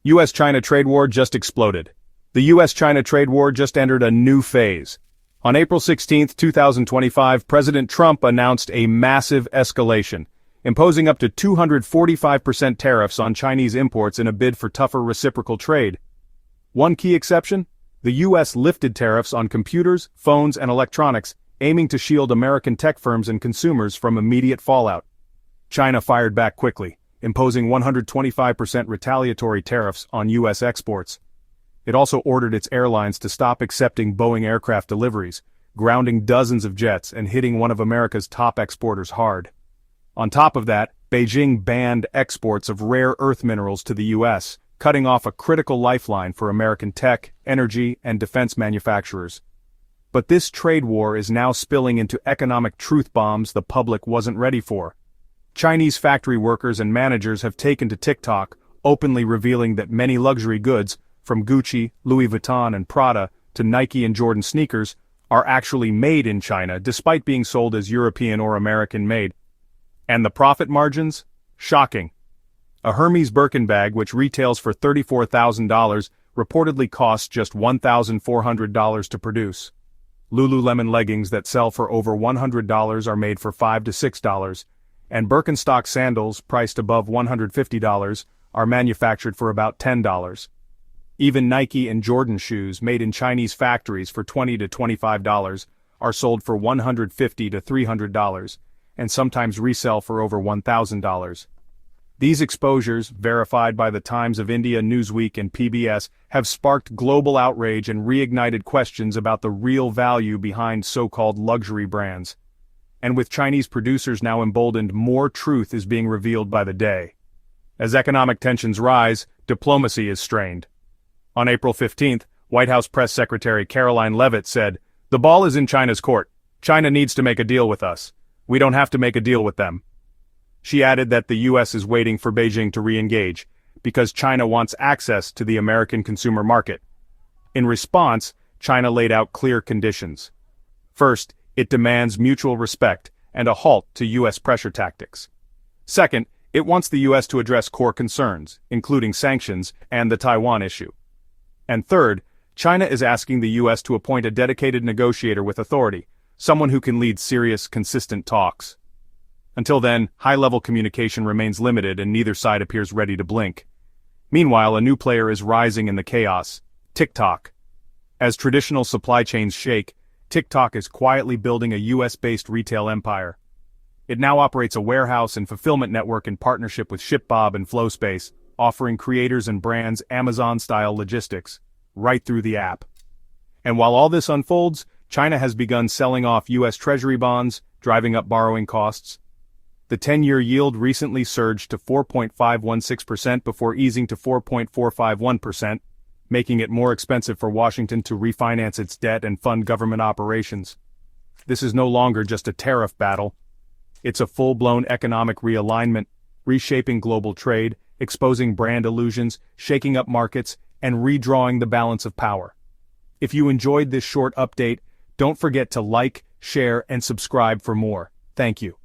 US-China trade war just exploded. The US-China trade war just entered a new phase. On April 16, 2025, President Trump announced a massive escalation, imposing up to 245% tariffs on Chinese imports in a bid for tougher reciprocal trade. One key exception? The US lifted tariffs on computers, phones, and electronics, aiming to shield American tech firms and consumers from immediate fallout. China fired back quickly, imposing 125% retaliatory tariffs on US exports. It also ordered its airlines to stop accepting Boeing aircraft deliveries, grounding dozens of jets and hitting one of America's top exporters hard. On top of that, Beijing banned exports of rare earth minerals to the US, cutting off a critical lifeline for American tech, energy, and defense manufacturers. But this trade war is now spilling into economic truth bombs the public wasn't ready for. Chinese factory workers and managers have taken to TikTok, openly revealing that many luxury goods, from Gucci, Louis Vuitton, and Prada, to Nike and Jordan sneakers, are actually made in China despite being sold as European or American-made. And the profit margins? Shocking. A Hermes Birkin bag, which retails for $34,000, reportedly costs just $1,400 to produce. Lululemon leggings that sell for over $100 are made for $5 to $6, and Birkenstock sandals, priced above $150, are manufactured for about $10. Even Nike and Jordan shoes made in Chinese factories for $20 to $25 are sold for $150 to $300, and sometimes resell for over $1,000. These exposures, verified by the Times of India, Newsweek, and PBS, have sparked global outrage and reignited questions about the real value behind so-called luxury brands. And with Chinese producers now emboldened, more truth is being revealed by the day. As economic tensions rise, diplomacy is strained. On April 15, White House Press Secretary Caroline Leavitt said, "The ball is in China's court. China needs to make a deal with us. We don't have to make a deal with them." She added that the US is waiting for Beijing to re-engage, because China wants access to the American consumer market. In response, China laid out clear conditions. First, it demands mutual respect and a halt to US pressure tactics. Second, it wants the US to address core concerns, including sanctions and the Taiwan issue. And third, China is asking the US to appoint a dedicated negotiator with authority, someone who can lead serious, consistent talks. Until then, high-level communication remains limited and neither side appears ready to blink. Meanwhile, a new player is rising in the chaos: TikTok. As traditional supply chains shake, TikTok is quietly building a US-based retail empire. It now operates a warehouse and fulfillment network in partnership with ShipBob and FlowSpace, offering creators and brands Amazon-style logistics, right through the app. And while all this unfolds, China has begun selling off US Treasury bonds, driving up borrowing costs. The 10-year yield recently surged to 4.516% before easing to 4.451%, making it more expensive for Washington to refinance its debt and fund government operations. This is no longer just a tariff battle. It's a full-blown economic realignment, reshaping global trade, exposing brand illusions, shaking up markets, and redrawing the balance of power. If you enjoyed this short update, don't forget to like, share, and subscribe for more. Thank you.